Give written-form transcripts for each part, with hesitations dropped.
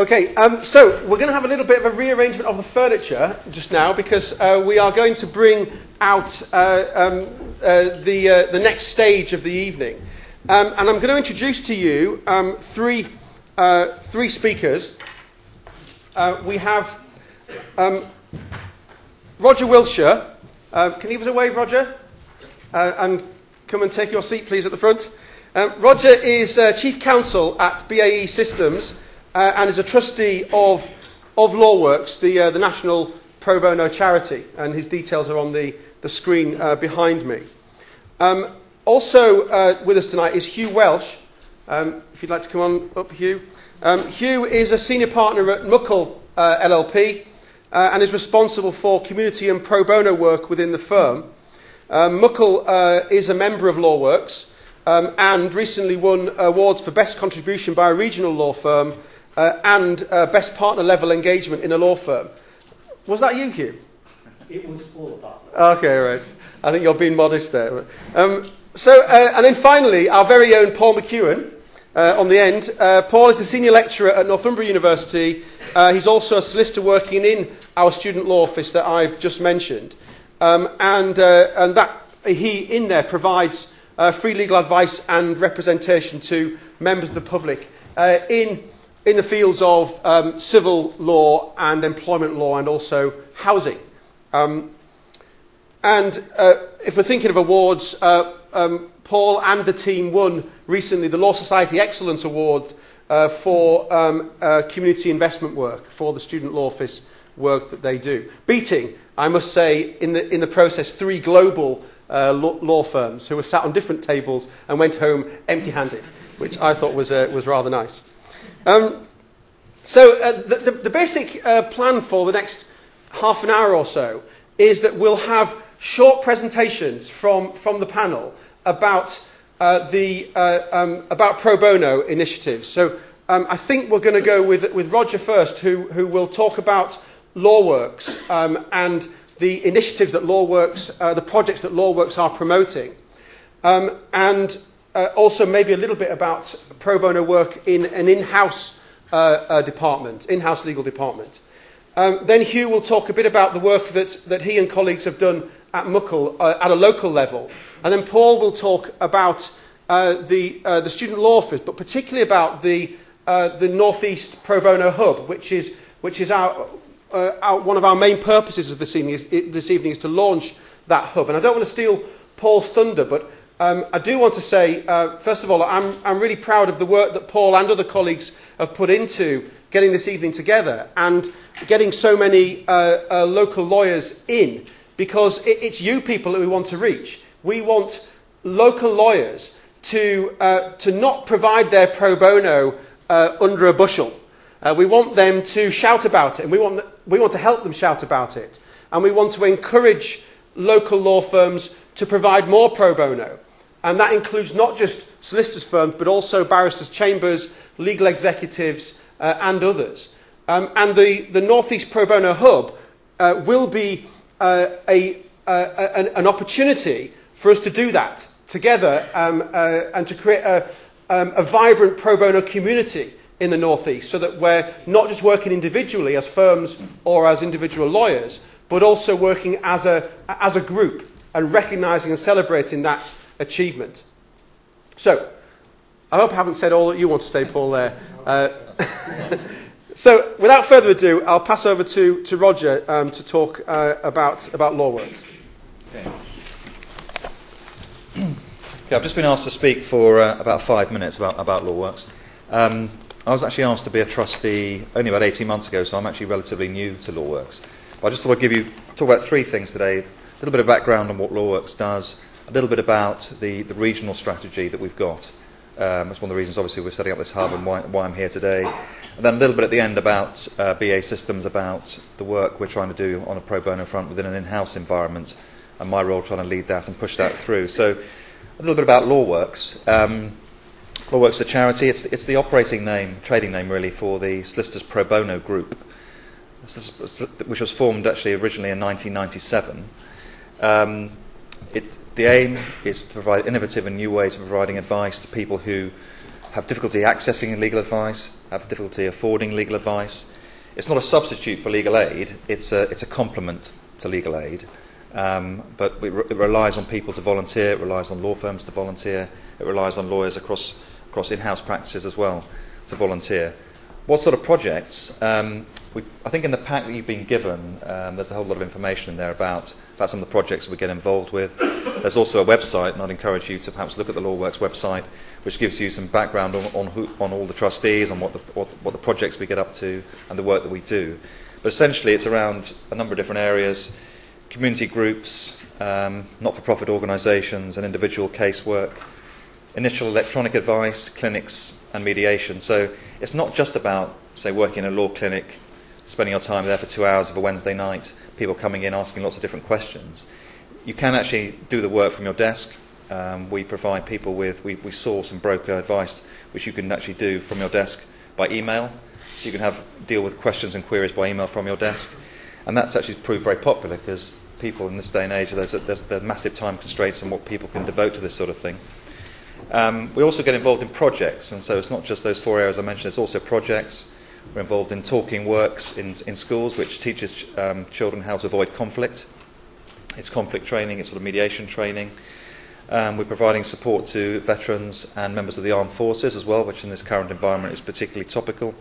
Okay, so we're going to have a little bit of a rearrangement of the furniture just now because we are going to bring out the next stage of the evening. And I'm going to introduce to you three speakers. We have Roger Wiltshire. Can you give us a wave, Roger? And come and take your seat, please, at the front. Roger is Chief Counsel at BAE Systems and is a trustee of LawWorks, the national pro bono charity, and his details are on the screen behind me. Also with us tonight is Hugh Welsh. If you'd like to come on up, Hugh. Hugh is a senior partner at Muckle LLP and is responsible for community and pro bono work within the firm. Muckle is a member of LawWorks and recently won awards for Best Contribution by a regional law firm and Best Partner Level Engagement in a law firm. Was that you, Hugh? It was all about that. Okay, right. I think you're being modest there. And then finally, our very own Paul McEwen on the end. Paul is a senior lecturer at Northumbria University. He's also a solicitor working in our student law office that I've just mentioned. And that he, in there, provides free legal advice and representation to members of the public in the fields of civil law and employment law and also housing. And if we're thinking of awards, Paul and the team won recently the Law Society Excellence Award for community investment work for the student law office work that they do, beating, I must say, in the process, 3 global law firms who were sat on different tables and went home empty-handed, which I thought was rather nice. So the basic plan for the next half an hour or so is that we'll have short presentations from the panel about about pro bono initiatives. So I think we're going to go with Roger first, who will talk about LawWorks and the initiatives that LawWorks, the projects that LawWorks are promoting, and also maybe a little bit about pro bono work in an in-house department, in-house legal department. Then Hugh will talk a bit about the work that he and colleagues have done at Muckle at a local level, and then Paul will talk about the student law office, but particularly about the Northeast Pro Bono Hub, which is one of our main purposes of this evening is to launch that hub. And I don't want to steal Paul's thunder, but I do want to say, first of all, I'm really proud of the work that Paul and other colleagues have put into getting this evening together and getting so many local lawyers in, because it's you people that we want to reach. We want local lawyers to not provide their pro bono under a bushel. We want them to shout about it, and we want to help them shout about it. And we want to encourage local law firms to provide more pro bono. And that includes not just solicitors' firms, but also barristers' chambers, legal executives, and others. And the Northeast Pro Bono Hub will be an opportunity for us to do that together and to create a vibrant pro bono community in the Northeast, so that we're not just working individually as firms or as individual lawyers, but also working as a group and recognising and celebrating that achievement. So, I hope I haven't said all that you want to say, Paul, there. So, without further ado, I'll pass over to Roger to talk about LawWorks. Okay, I've just been asked to speak for about 5 minutes about LawWorks. I was actually asked to be a trustee only about 18 months ago, so I'm actually relatively new to LawWorks. But I just thought I'd talk about 3 things today. A little bit of background on what LawWorks does, a little bit about the regional strategy that we've got. That's one of the reasons, obviously, we're setting up this hub and why I'm here today. And then a little bit at the end about BA Systems, about the work we're trying to do on a pro bono front within an in-house environment, and my role trying to lead that and push that through. So a little bit about LawWorks. LawWorks is a charity. It's the operating name, trading name really, for the Solicitors Pro Bono Group, which was formed actually originally in 1997. The aim is to provide innovative and new ways of providing advice to people who have difficulty accessing legal advice, have difficulty affording legal advice. It's not a substitute for legal aid, it's a complement to legal aid. But it relies on people to volunteer, it relies on law firms to volunteer, it relies on lawyers across in-house practices as well to volunteer. What sort of projects? I think in the pack that you've been given, there's a whole lot of information in there about some of the projects that we get involved with. There's also a website, and I'd encourage you to perhaps look at the LawWorks website, which gives you some background on all the trustees, on what the projects we get up to, and the work that we do. But essentially, it's around a number of different areas: community groups, not-for-profit organisations, and individual casework, initial electronic advice, clinics, and mediation. So it's not just about, say, working in a law clinic, spending your time there for 2 hours of a Wednesday night, people coming in asking lots of different questions. You can actually do the work from your desk. We provide people with, we source and broker advice which you can actually do from your desk by email. So you can deal with questions and queries by email from your desk. And that's actually proved very popular because people in this day and age, there's massive time constraints on what people can devote to this sort of thing. We also get involved in projects, and so it's not just those 4 areas I mentioned, it's also projects. We're involved in talking works in schools, which teaches children how to avoid conflict. It's conflict training, it's sort of mediation training. We're providing support to veterans and members of the armed forces as well, which in this current environment is particularly topical.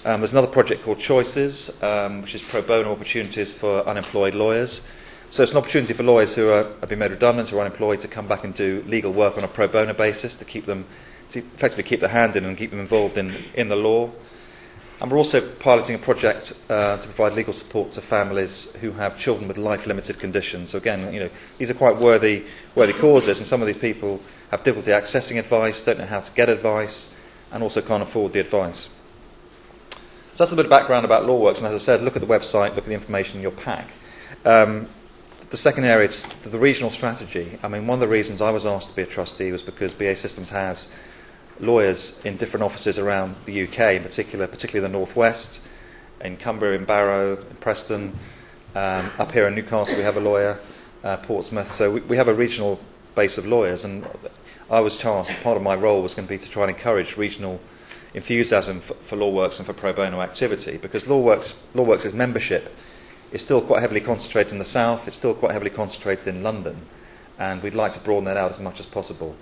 There's another project called Choices, which is pro bono opportunities for unemployed lawyers. So it's an opportunity for lawyers who have been made redundant or unemployed to come back and do legal work on a pro bono basis to effectively keep their hand in and keep them involved in the law. And we're also piloting a project to provide legal support to families who have children with life-limited conditions. So again, these are quite worthy causes, and some of these people have difficulty accessing advice, don't know how to get advice, and also can't afford the advice. So that's a bit of background about LawWorks, and as I said, look at the website, look at the information in your pack. The second area is the regional strategy. I mean, one of the reasons I was asked to be a trustee was because BA Systems has lawyers in different offices around the UK, in particularly the Northwest, in Cumbria, in Barrow, in Preston. Up here in Newcastle we have a lawyer, Portsmouth. So we have a regional base of lawyers, and I was tasked, part of my role was going to be to try and encourage regional enthusiasm for LawWorks and for pro bono activity, because LawWorks' membership is still quite heavily concentrated in the south, it's still quite heavily concentrated in London, and we'd like to broaden that out as much as possible.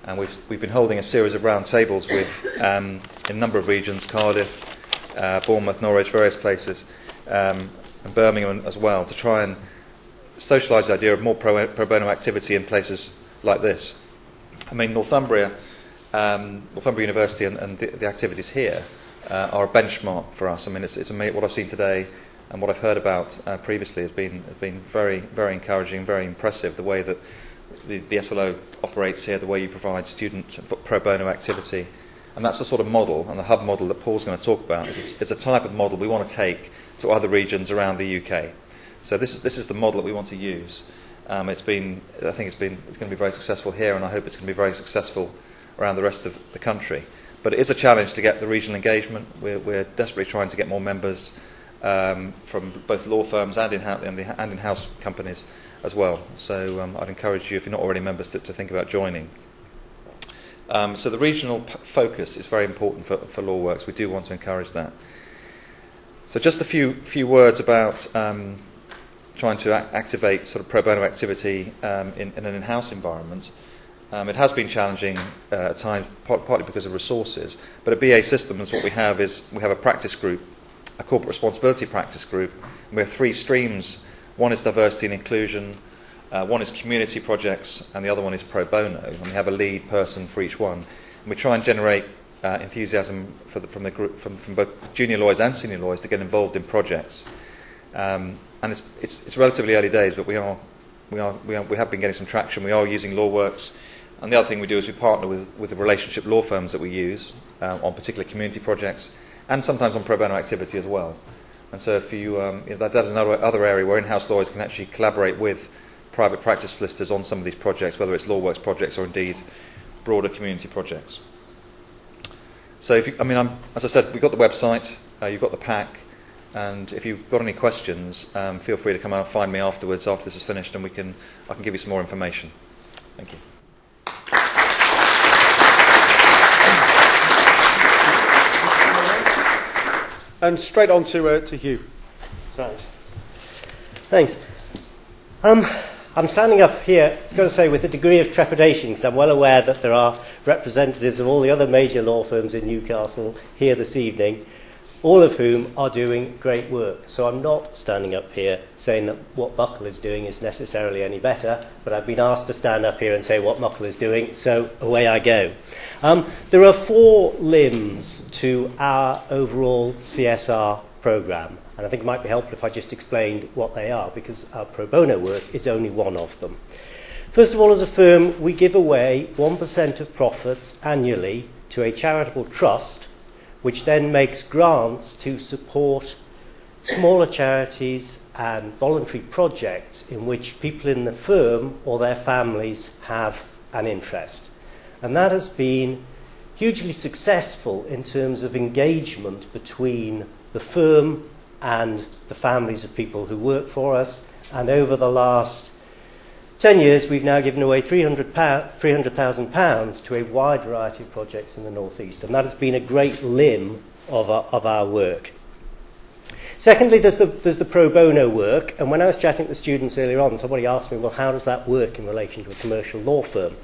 And we've been holding a series of round tables with in a number of regions, Cardiff, Bournemouth, Norwich, various places, and Birmingham as well, to try and socialise the idea of more pro bono activity in places like this. I mean, Northumbria University and the activities here are a benchmark for us. I mean, it's what I've seen today and what I've heard about previously has been very, very encouraging, very impressive, the way that the SLO operates here, the way you provide student pro bono activity. And that's the sort of model, and the hub model that Paul's going to talk about. It's a type of model we want to take to other regions around the UK. So this is the model that we want to use. I think it's going to be very successful here, and I hope it's going to be very successful around the rest of the country. But it is a challenge to get the regional engagement. We're desperately trying to get more members from both law firms and in-house companies as well. So I'd encourage you, if you're not already members, to think about joining. So the regional focus is very important for LawWorks. We do want to encourage that. So just a few words about trying to activate sort of pro bono activity in an in-house environment. It has been challenging at times, partly because of resources. But at BA Systems, what we have is we have a practice group, a corporate responsibility practice group, and we have 3 streams. One is diversity and inclusion, one is community projects, and the other one is pro bono. And we have a lead person for each one. And we try and generate enthusiasm from the group, from both junior lawyers and senior lawyers to get involved in projects. And it's relatively early days, but we have been getting some traction. We are using LawWorks. And the other thing we do is we partner with the relationship law firms that we use on particular community projects, and sometimes on pro bono activity as well. And so if that is another area where in-house lawyers can actually collaborate with private practice solicitors on some of these projects, whether it's LawWorks projects or indeed broader community projects. So as I said, we've got the website, you've got the pack, and if you've got any questions, feel free to come out and find me afterwards after this is finished, and I can give you some more information. Thank you. and straight on to Hugh. Right. Thanks. I'm standing up here, I was going to say, with a degree of trepidation, because I'm well aware that there are representatives of all the other major law firms in Newcastle here this evening, all of whom are doing great work. So I'm not standing up here saying that what Muckle is doing is necessarily any better, but I've been asked to stand up here and say what Muckle is doing, so away I go. There are 4 limbs to our overall CSR programme, and I think it might be helpful if I just explained what they are, because our pro bono work is only one of them. First of all, as a firm, we give away 1% of profits annually to a charitable trust, which then makes grants to support smaller charities and voluntary projects in which people in the firm or their families have an interest. And that has been hugely successful in terms of engagement between the firm and the families of people who work for us. And over the last 10 years, we've now given away £300,000 to a wide variety of projects in the North East, and that has been a great limb of our work. Secondly, there's the pro bono work, and when I was chatting to the students earlier on, somebody asked me, well, how does that work in relation to a commercial law firm?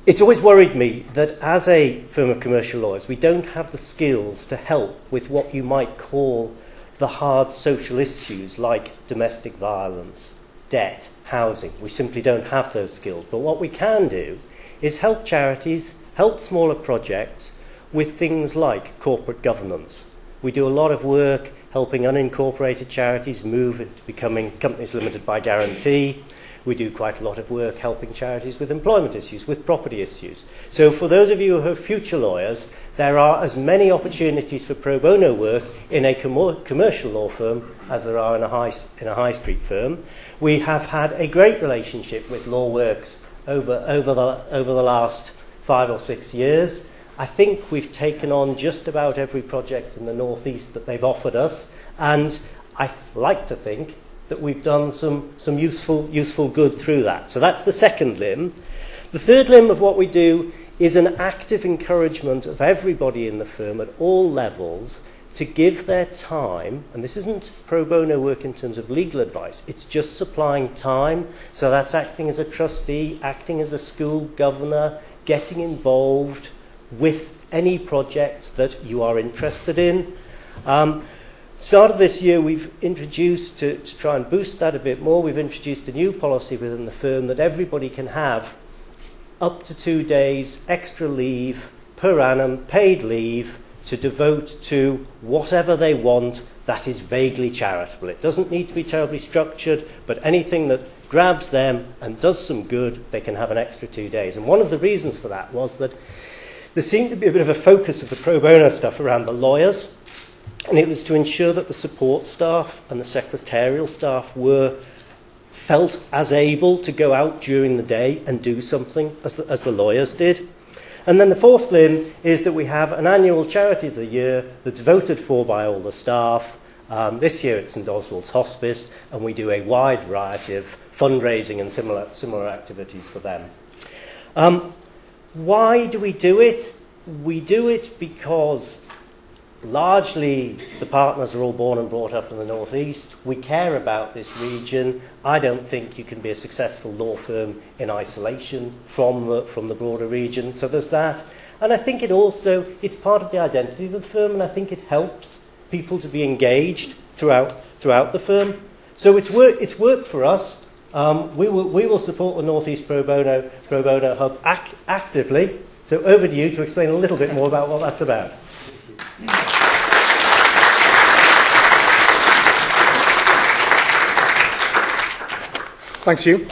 It's always worried me that as a firm of commercial lawyers, we don't have the skills to help with what you might call the hard social issues like domestic violence, debt, housing. We simply don't have those skills. But what we can do is help charities, help smaller projects with things like corporate governance. We do a lot of work helping unincorporated charities move into becoming companies limited by guarantee. We do quite a lot of work helping charities with employment issues, with property issues. So for those of you who are future lawyers, there are as many opportunities for pro bono work in a commercial law firm as there are in a high street firm. We have had a great relationship with LawWorks over the last 5 or 6 years. I think we've taken on just about every project in the North East that they've offered us, and I like to think that we've done some useful good through that. So that's the second limb. The third limb of what we do is an active encouragement of everybody in the firm at all levels to give their time, and this isn't pro bono work in terms of legal advice, it's just supplying time. So that's acting as a trustee, acting as a school governor, getting involved with any projects that you are interested in. Start of this year, we've introduced, to try and boost that a bit more, we've introduced a new policy within the firm that everybody can have up to 2 days extra leave per annum, paid leave, to devote to whatever they want that is vaguely charitable. It doesn't need to be terribly structured, but anything that grabs them and does some good, they can have an extra 2 days. And one of the reasons for that was that there seemed to be a bit of a focus of the pro bono stuff around the lawyers, and it was to ensure that the support staff and the secretarial staff felt as able to go out during the day and do something as the lawyers did. And then the fourth limb is that we have an annual charity of the year that's voted for by all the staff. This year it's St Oswald's Hospice, and we do a wide variety of fundraising and similar activities for them. Why do we do it? We do it because largely the partners are all born and brought up in the North East. We care about this region. I don't think you can be a successful law firm in isolation from the broader region. So there's that. And I think it's part of the identity of the firm, and I think it helps people to be engaged throughout the firm. So it's work for us. We will support the North East Pro Bono Hub actively. So over to you to explain a little bit more about what that's about. Thanks, Hugh.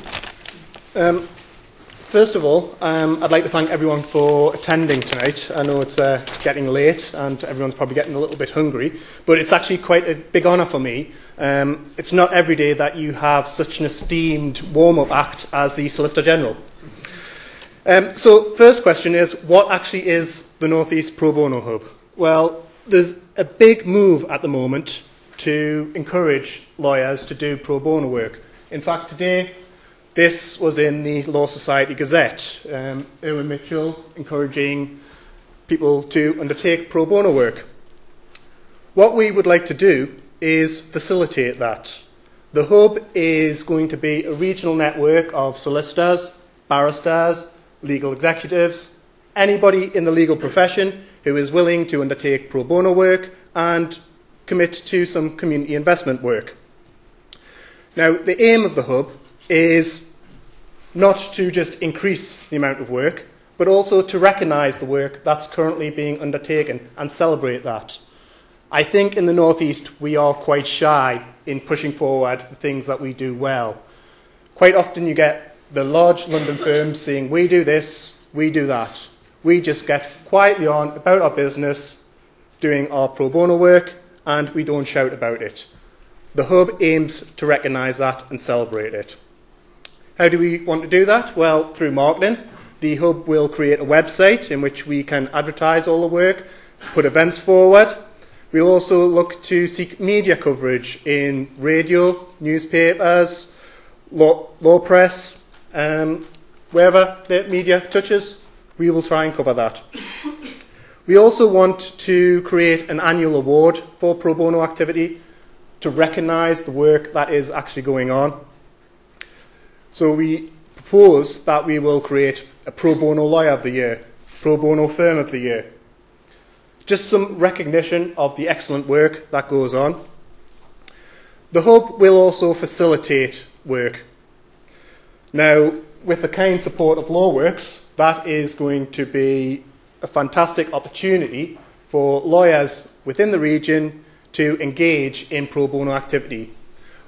First of all, I'd like to thank everyone for attending tonight. I know it's getting late and everyone's probably getting a little bit hungry, but it's actually quite a big honour for me. It's not every day that you have such an esteemed warm-up act as the Solicitor General. So first question is, what actually is the North East Pro Bono Hub? Well, there's a big move at the moment to encourage lawyers to do pro bono work. In fact, today, this was in the Law Society Gazette. Erwin Mitchell encouraging people to undertake pro bono work. What we would like to do is facilitate that. The hub is going to be a regional network of solicitors, barristers, legal executives, anybody in the legal profession who is willing to undertake pro bono work and commit to some community investment work. Now, the aim of the hub is not to just increase the amount of work, but also to recognise the work that's currently being undertaken and celebrate that. I think in the North East we are quite shy in pushing forward the things that we do well. Quite often you get the large London firms saying, we do this, we do that. We just get quietly on about our business, doing our pro bono work, and we don't shout about it. The hub aims to recognise that and celebrate it. How do we want to do that? Well, through marketing. The hub will create a website in which we can advertise all the work, put events forward. We'll also look to seek media coverage in radio, newspapers, law press, wherever the media touches, we will try and cover that. We also want to create an annual award for pro bono activity to recognise the work that is actually going on. So we propose that we will create a pro bono lawyer of the year, pro bono firm of the year. Just some recognition of the excellent work that goes on. The hub will also facilitate work. Now, with the kind support of LawWorks, that is going to be a fantastic opportunity for lawyers within the region to engage in pro bono activity.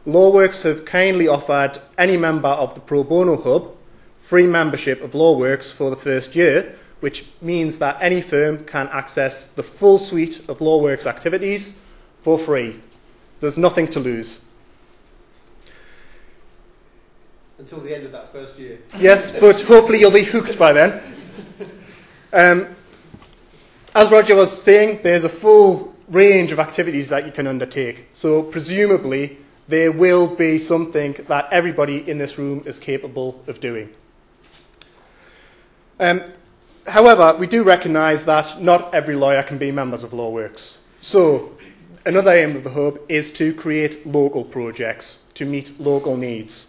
LawWorks have kindly offered any member of the Pro Bono Hub free membership of LawWorks for the first year, which means that any firm can access the full suite of LawWorks activities for free. There's nothing to lose. Until the end of that first year. Yes, but hopefully you'll be hooked by then. As Roger was saying, there's a full range of activities that you can undertake. So presumably there will be something that everybody in this room is capable of doing. However, we do recognise that not every lawyer can be members of LawWorks. So another aim of the hub is to create local projects to meet local needs.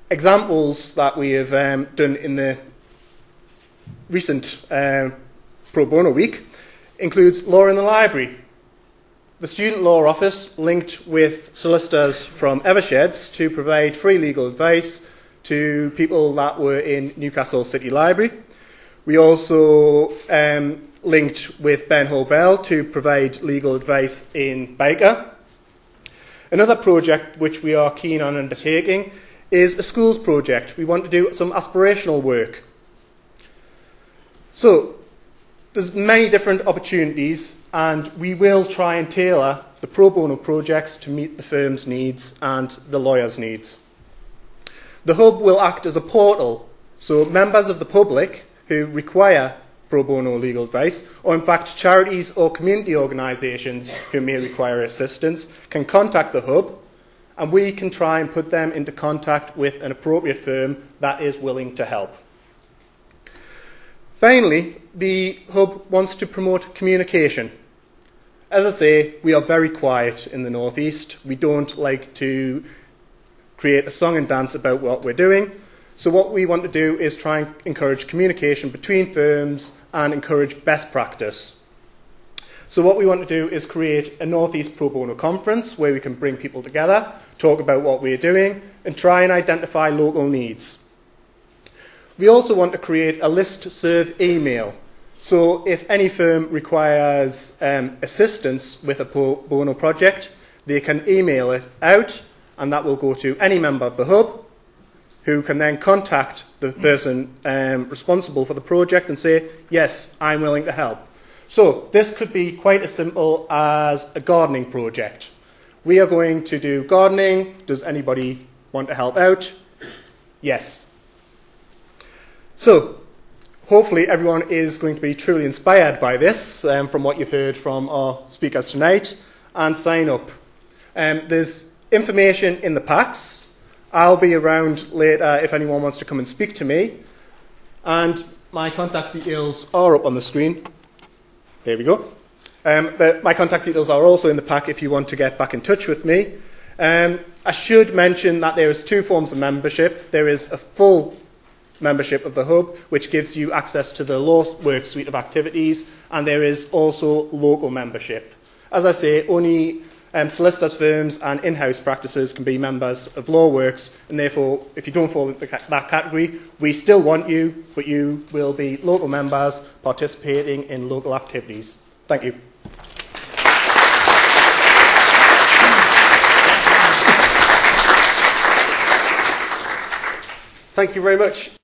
Examples that we have done in the recent Pro Bono Week includes Law in the Library. The Student Law Office linked with solicitors from Eversheds to provide free legal advice to people that were in Newcastle City Library. We also linked with Ben Hobell to provide legal advice in Baker. Another project which we are keen on undertaking is a schools project. We want to do some aspirational work. So there's many different opportunities, and we will try and tailor the pro bono projects to meet the firm's needs and the lawyer's needs. The hub will act as a portal, so members of the public who require pro bono legal advice, or in fact charities or community organisations who may require assistance, can contact the hub, and we can try and put them into contact with an appropriate firm that is willing to help. Finally, the hub wants to promote communication. As I say, we are very quiet in the North East. We don't like to create a song and dance about what we're doing. So what we want to do is try and encourage communication between firms and encourage best practice. So what we want to do is create a North East Pro Bono conference where we can bring people together, talk about what we're doing, and try and identify local needs. We also want to create a listserv email. So if any firm requires assistance with a pro bono project, they can email it out, and that will go to any member of the hub, who can then contact the person responsible for the project and say, yes, I'm willing to help. So this could be quite as simple as a gardening project. We are going to do gardening. Does anybody want to help out? Yes. So hopefully everyone is going to be truly inspired by this from what you've heard from our speakers tonight, and sign up. There's information in the packs. I'll be around later if anyone wants to come and speak to me. And my contact details are up on the screen. There we go. But my contact details are also in the pack if you want to get back in touch with me. I should mention that there is two forms of membership. There is a full membership of the Hub, which gives you access to the LawWorks suite of activities, and there is also local membership. As I say, only solicitors' firms and in-house practices can be members of LawWorks, and therefore, if you don't fall into that category, we still want you, but you will be local members participating in local activities. Thank you. Thank you very much,